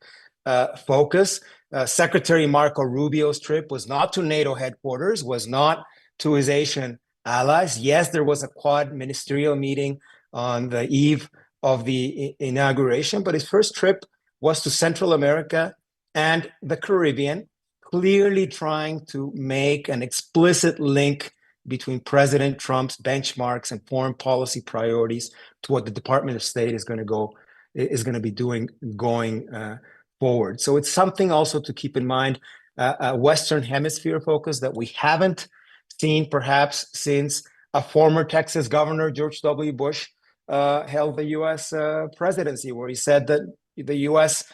focus. Secretary Marco Rubio's trip was not to NATO headquarters, was not to his Asian allies. Yes, there was a Quad ministerial meeting on the eve of the inauguration, but his first trip was to Central America and the Caribbean, clearly trying to make an explicit link between President Trump's benchmarks and foreign policy priorities to what the Department of State is going to be doing going forward. So it's something also to keep in mind, a Western Hemisphere focus that we haven't seen perhaps since a former Texas governor, George W. Bush, held the U.S. presidency, where he said that the U.S.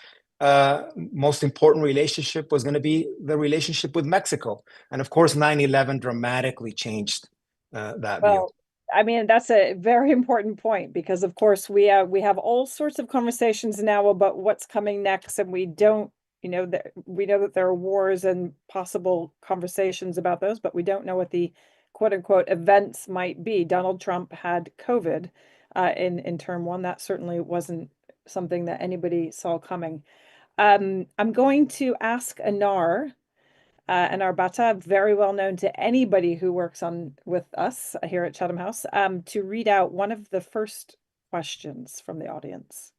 Most important relationship was going to be the relationship with Mexico. And of course, 9/11 dramatically changed that view. I mean, that's a very important point, because of course we have all sorts of conversations now about what's coming next, and we don't we know that there are wars and possible conversations about those, but we don't know what the quote unquote events might be. Donald Trump had COVID in term one. That certainly wasn't something that anybody saw coming. I'm going to ask Anar, Anar Bata, very well known to anybody who works with us here at Chatham House, to read out one of the first questions from the audience.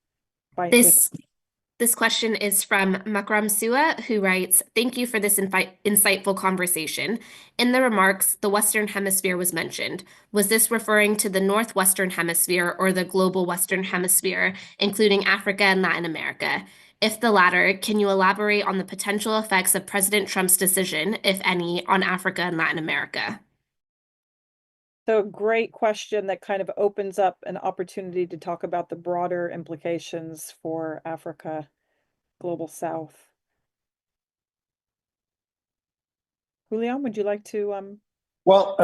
This question is from Makram Sua, who writes, "Thank you for this insightful conversation. In the remarks, the Western Hemisphere was mentioned. Was this referring to the Northwestern Hemisphere or the global Western Hemisphere, including Africa and Latin America? If the latter, can you elaborate on the potential effects of President Trump's decision, if any, on Africa and Latin America?" So great question that kind of opens up an opportunity to talk about the broader implications for Africa, Global South. Julian, would you like to? Well,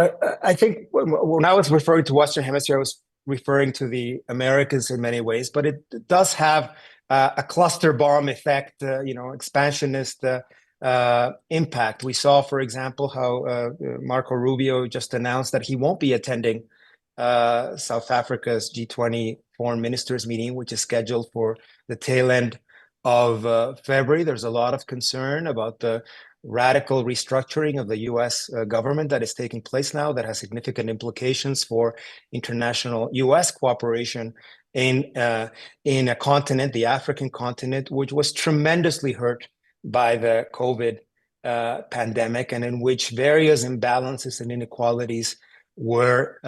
I think when I was referring to Western Hemisphere, I was referring to the Americas in many ways, but it does have a cluster bomb effect, expansionist impact. We saw, for example, how Marco Rubio just announced that he won't be attending South Africa's G20 foreign ministers meeting, which is scheduled for the tail end of February. There's a lot of concern about the radical restructuring of the U.S. Government that is taking place now that has significant implications for international U.S. cooperation in a continent, the African continent, which was tremendously hurt by the COVID pandemic, and in which various imbalances and inequalities were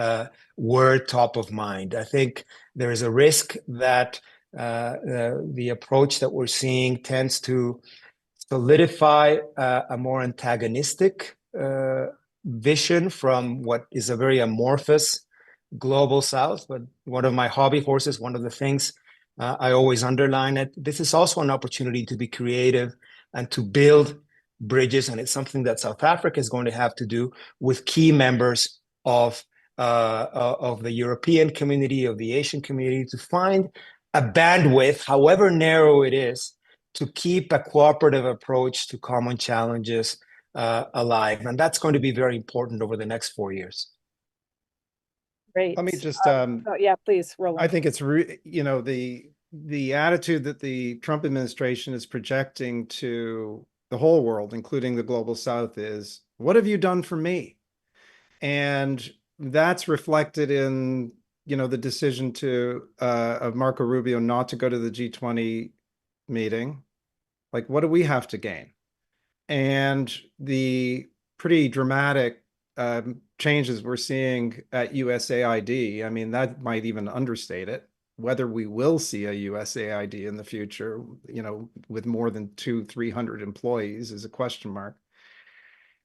top of mind. I think there is a risk that the approach that we're seeing tends to solidify a more antagonistic vision from what is a very amorphous global South. But one of my hobby horses, one of the things I always underline it, this is also an opportunity to be creative and to build bridges. And it's something that South Africa is going to have to do with key members of the European community, of the Asian community, to find a bandwidth, however narrow it is, to keep a cooperative approach to common challenges alive. And that's going to be very important over the next 4 years. Great. Let me just yeah, please, Roland. I think it's the attitude that the Trump administration is projecting to the whole world, including the global South, is, what have you done for me? And that's reflected in the decision of Marco Rubio not to go to the G20 meeting. Like, what do we have to gain? And the pretty dramatic changes we're seeing at USAID, I mean, that might even understate it. Whether we will see a USAID in the future, with more than 200-300 employees, is a question mark.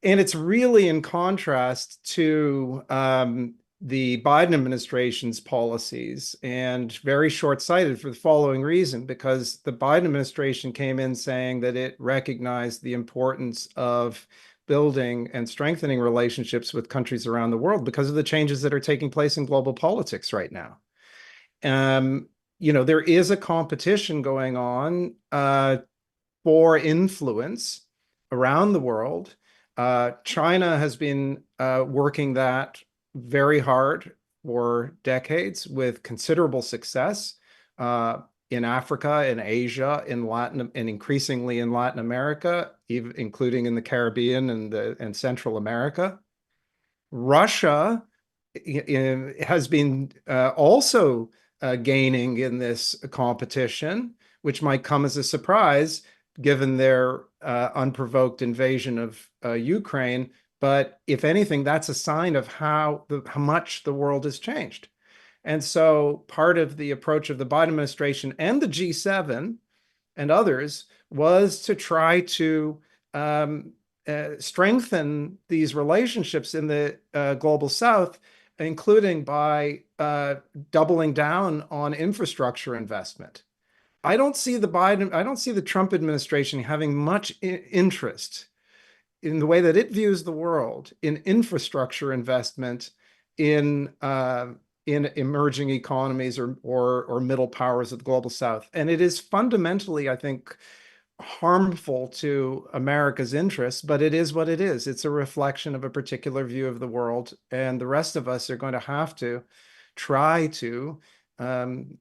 And it's really in contrast to the Biden administration's policies, and very short-sighted for the following reason, because the Biden administration came in saying that it recognized the importance of building and strengthening relationships with countries around the world because of the changes that are taking place in global politics right now. There is a competition going on for influence around the world. China has been working that very hard for decades with considerable success in Africa, in Asia, in Latin, and increasingly in Latin America, even including in the Caribbean and Central America. Russia has been also gaining in this competition, which might come as a surprise given their unprovoked invasion of Ukraine. But if anything, that's a sign of how much the world has changed. And so part of the approach of the Biden administration and the G7 and others was to try to strengthen these relationships in the global South, including by doubling down on infrastructure investment. I don't see the Trump administration having much interest in the way that it views the world in infrastructure investment in emerging economies or middle powers of the global South. And it is fundamentally, I think, harmful to America's interests, but it is what it is. It's a reflection of a particular view of the world, and the rest of us are going to have to try to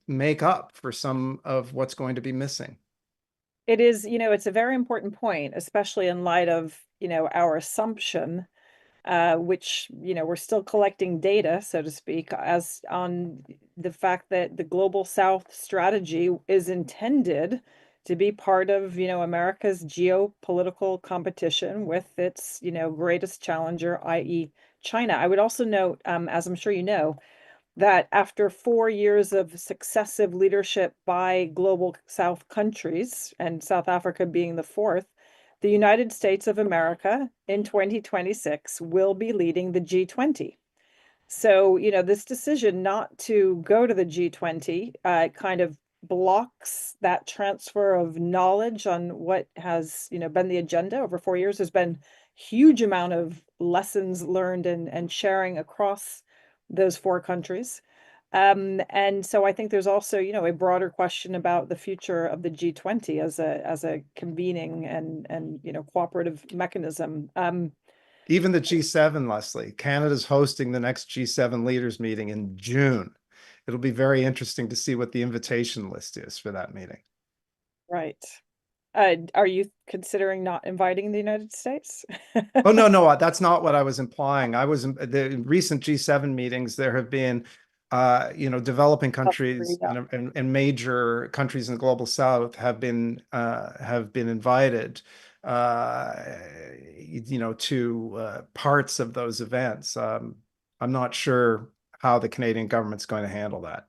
make up for some of what's going to be missing. It is, it's a very important point, especially in light of, our assumption, which, we're still collecting data, so to speak, as on the fact that the Global South strategy is intended to be part of, America's geopolitical competition with its, greatest challenger, i.e. China. I would also note, as I'm sure you know, that after 4 years of successive leadership by Global South countries, and South Africa being the fourth, the United States of America in 2026 will be leading the G20. So, this decision not to go to the G20 kind of blocks that transfer of knowledge on what has, been the agenda over 4 years. There's been huge amount of lessons learned and sharing across those four countries. And so I think there's also, a broader question about the future of the G20 as a convening and cooperative mechanism. Even the G7, Leslie, Canada's hosting the next G7 leaders meeting in June. It'll be very interesting to see what the invitation list is for that meeting. Right. Are you considering not inviting the United States? Oh, no, that's not what I was implying. I was the recent G7 meetings, there have been developing countries and major countries in the global south have been invited to parts of those events. I'm not sure how the Canadian government's going to handle that.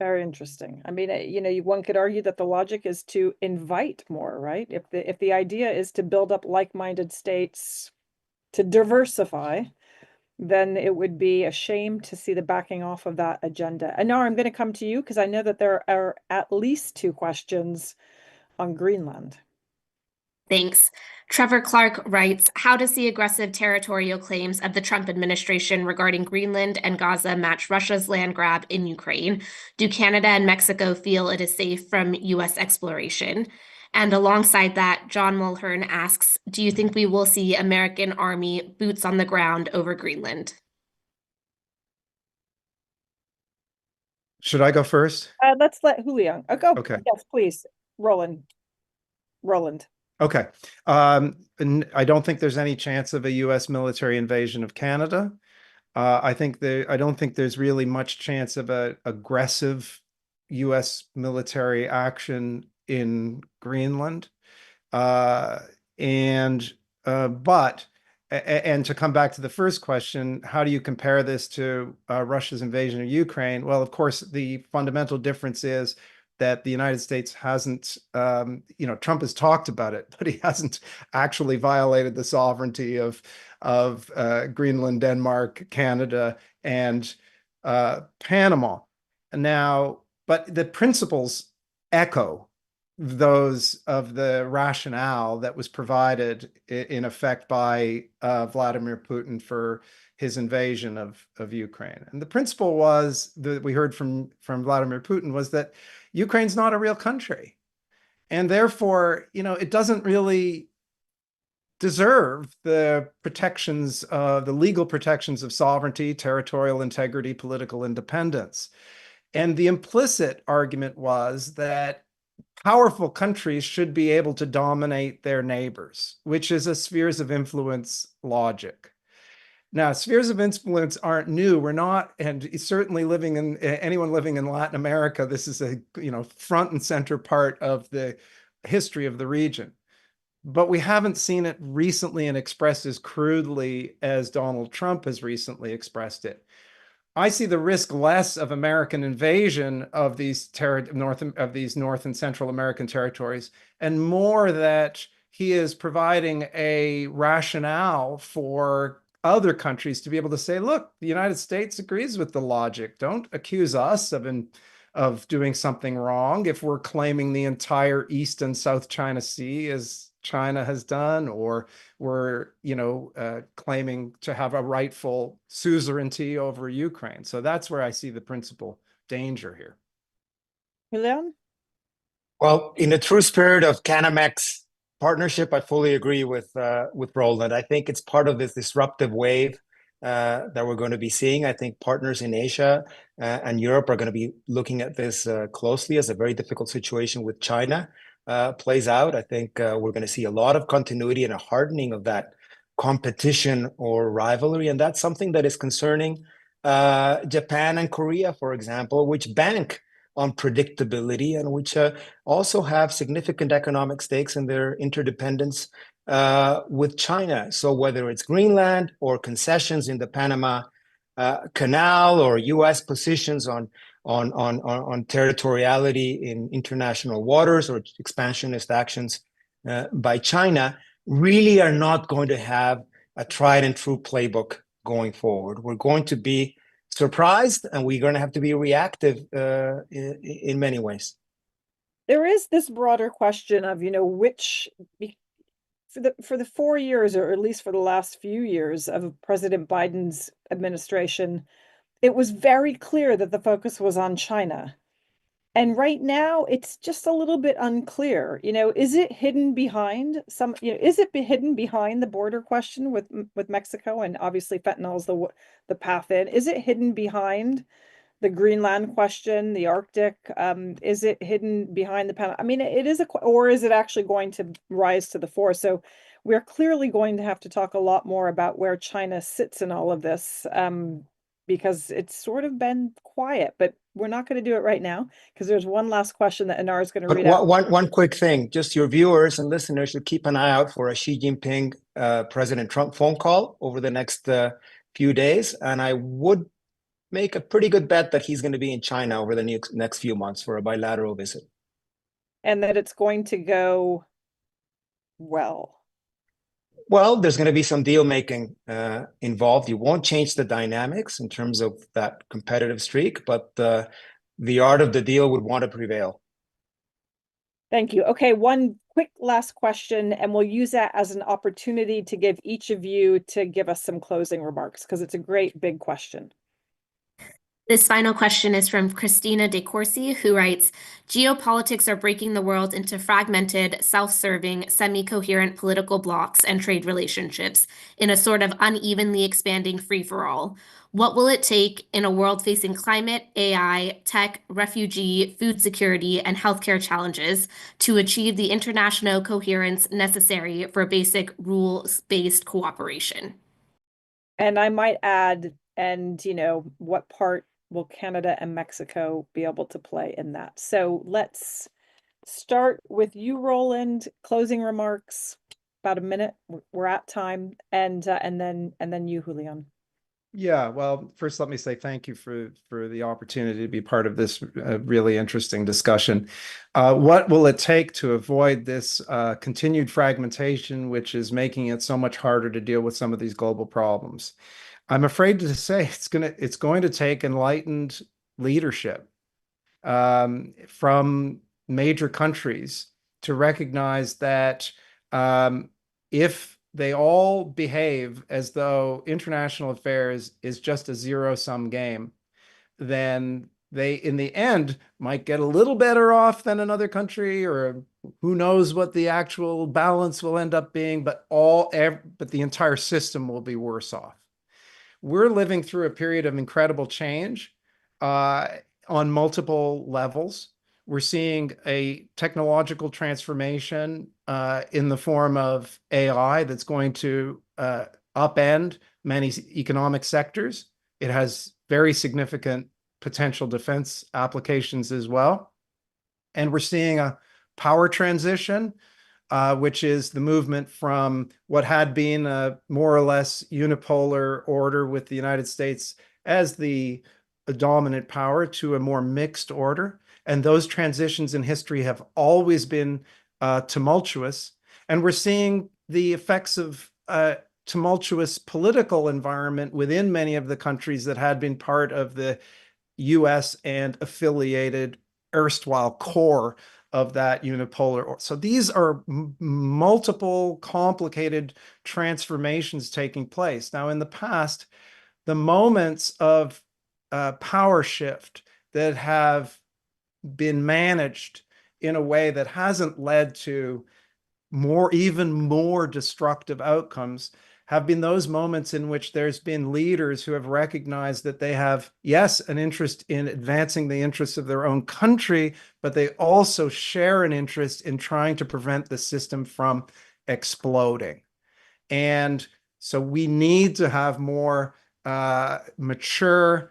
Very interesting. I mean, one could argue that the logic is to invite more, right? If the idea is to build up like-minded states to diversify, then it would be a shame to see the backing off of that agenda. And now I'm going to come to you because I know that there are at least two questions on Greenland. Thanks. Trevor Clark writes, how does the aggressive territorial claims of the Trump administration regarding Greenland and Gaza match Russia's land grab in Ukraine? Do Canada and Mexico feel it is safe from U.S. exploration? And alongside that, John Mulhern asks, do you think we will see American Army boots on the ground over Greenland? Should I go first? Let's let Julian go. Okay. Yes, please. Roland. Okay. And I don't think there's any chance of a U.S. military invasion of Canada. I don't think there's really much chance of an aggressive U.S. military action in Greenland. But to come back to the first question, how do you compare this to Russia's invasion of Ukraine? Well, of course, the fundamental difference is that the United States hasn't, Trump has talked about it, but he hasn't actually violated the sovereignty of Greenland, Denmark, Canada, and Panama. Now, but the principles echo those of the rationale that was provided in effect by Vladimir Putin for his invasion of Ukraine. And the principle was that we heard from Vladimir Putin was that Ukraine's not a real country. And therefore, it doesn't really deserve the protections, the legal protections of sovereignty, territorial integrity, political independence. And the implicit argument was that powerful countries should be able to dominate their neighbors, which is a spheres of influence logic. Now, spheres of influence aren't new. We're not, and certainly anyone living in Latin America, this is a front and center part of the history of the region. But we haven't seen it recently and expressed as crudely as Donald Trump has recently expressed it. I see the risk less of American invasion of these North and Central American territories, and more that he is providing a rationale for other countries to be able to say, look, the United States agrees with the logic. Don't accuse us of doing something wrong if we're claiming the entire East and South China Sea as China has done, or we're, claiming to have a rightful suzerainty over Ukraine. So that's where I see the principal danger here. Julian? Well, in the true spirit of Canamex partnership, I fully agree with Roland. I think it's part of this disruptive wave that we're going to be seeing. I think partners in Asia and Europe are going to be looking at this closely as a very difficult situation with China plays out. I think we're going to see a lot of continuity and a hardening of that competition or rivalry, and that's something that is concerning Japan and Korea, for example, which bank on predictability and which also have significant economic stakes in their interdependence with China. So whether it's Greenland or concessions in the Panama Canal or U.S. positions on territoriality in international waters or expansionist actions by China really are not going to have a tried and true playbook going forward. We're going to be surprised, and we're going to have to be reactive in many ways. There is this broader question of, which for the 4 years, or at least for the last few years of President Biden's administration, it was very clear that the focus was on China. And right now, it's just a little bit unclear. Is it hidden behind is it hidden behind the border question with Mexico? And obviously fentanyl is the path in. Is it hidden behind the Greenland question, the Arctic? Is it hidden behind the Panama? I mean, it is or is it actually going to rise to the fore? So we're clearly going to have to talk a lot more about where China sits in all of this, because it's sort of been quiet, but we're not going to do it right now because there's one last question that Anar is going to read out. One quick thing, just your viewers and listeners should keep an eye out for a Xi Jinping, President Trump phone call over the next few days. And I would make a pretty good bet that he's going to be in China over the next few months for a bilateral visit. And that it's going to go well. Well, there's going to be some deal making involved. You won't change the dynamics in terms of that competitive streak, but the art of the deal would want to prevail. Thank you. Okay, one quick last question, and we'll use that as an opportunity to give each of you to give us some closing remarks, because it's a great big question. This final question is from Christina De Corsi, who writes, geopolitics are breaking the world into fragmented, self-serving, semi-coherent political blocs and trade relationships in a sort of unevenly expanding free-for-all. What will it take in a world facing climate, AI, tech, refugee, food security, and healthcare challenges to achieve the international coherence necessary for basic rules-based cooperation? And I might add, and what part will Canada and Mexico be able to play in that? So let's start with you, Roland. Closing remarks, about a minute. We're at time, and then you, Julian. Yeah, well, first let me say thank you for the opportunity to be part of this really interesting discussion. What will it take to avoid this continued fragmentation, which is making it so much harder to deal with some of these global problems? I'm afraid to say it's going to take enlightened leadership from major countries to recognize that if they all behave as though international affairs is just a zero-sum game, then they, in the end, might get a little better off than another country, or who knows what the actual balance will end up being, but the entire system will be worse off. We're living through a period of incredible change on multiple levels. We're seeing a technological transformation in the form of AI that's going to upend many economic sectors. It has very significant potential defense applications as well. And we're seeing a power transition, which is the movement from what had been a more or less unipolar order with the United States as the dominant power to a more mixed order. And those transitions in history have always been tumultuous. And we're seeing the effects of tumultuous political environment within many of the countries that had been part of the US and affiliated erstwhile core of that unipolar. So these are multiple complicated transformations taking place. Now, in the past, the moments of power shift that have been managed in a way that hasn't led to even more destructive outcomes have been those moments in which there's been leaders who have recognized that they have, yes, an interest in advancing the interests of their own country, but they also share an interest in trying to prevent the system from exploding. And so we need to have more mature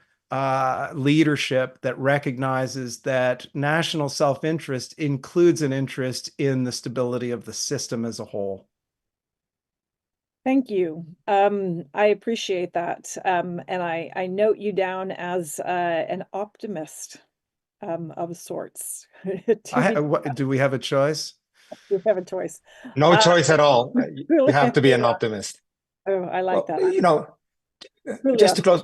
leadership that recognizes that national self-interest includes an interest in the stability of the system as a whole. Thank you. I appreciate that. And I note you down as an optimist of sorts. Do we have a choice? You have a choice. No choice at all. You have to be an Yeah. optimist. Oh, I like that. Just to close,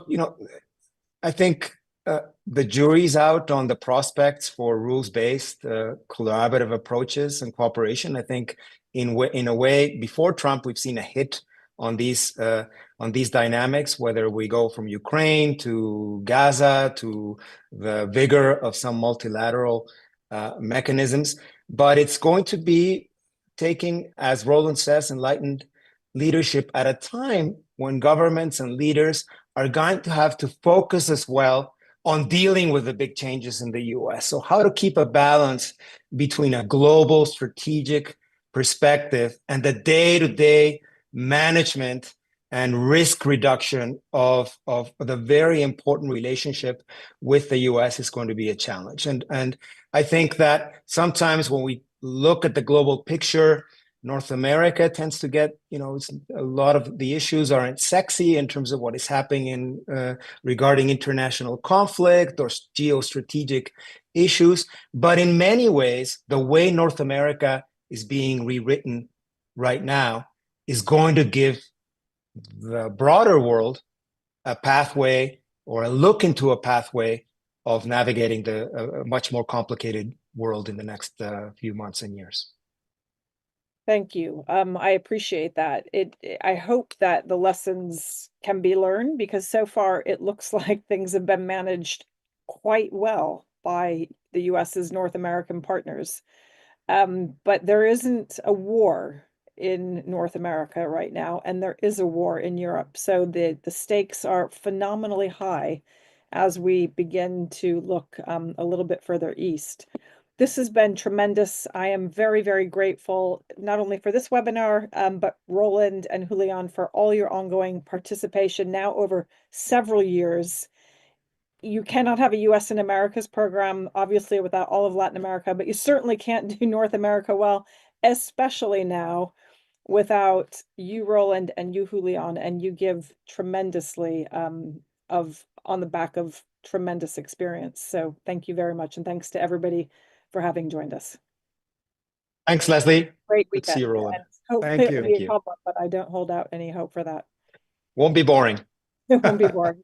I think the jury's out on the prospects for rules-based collaborative approaches and cooperation. I think in a way, before Trump, we've seen a hit on these dynamics, whether we go from Ukraine to Gaza to the vigor of some multilateral mechanisms. But it's going to be taking, as Roland says, enlightened leadership at a time when governments and leaders are going to have to focus as well on dealing with the big changes in the US. So how to keep a balance between a global strategic perspective and the day-to-day management and risk reduction of the very important relationship with the US is going to be a challenge. And I think that sometimes when we look at the global picture, North America tends to get, a lot of the issues aren't sexy in terms of what is happening in regarding international conflict or geostrategic issues. But in many ways, the way North America is being rewritten right now is going to give the broader world a pathway or a look into a pathway of navigating a much more complicated world in the next few months and years. Thank you. I appreciate that. I hope that the lessons can be learned, because so far it looks like things have been managed quite well by the US's North American partners. But there isn't a war in North America right now, and there is a war in Europe. So the stakes are phenomenally high as we begin to look a little bit further east. This has been tremendous. I am very, very grateful, not only for this webinar, but Roland and Julian for all your ongoing participation now over several years. You cannot have a US and Americas program, obviously, without all of Latin America, but you certainly can't do North America well, especially now without you, Roland, and you, Julian, and you give tremendously on the back of tremendous experience. So thank you very much. And thanks to everybody for having joined us. Thanks, Leslie. Great Good to see weekend. you, Roland. And hopefully Thank it'll you. be a couple, but I don't hold out any hope for that. Won't be boring. It won't be boring.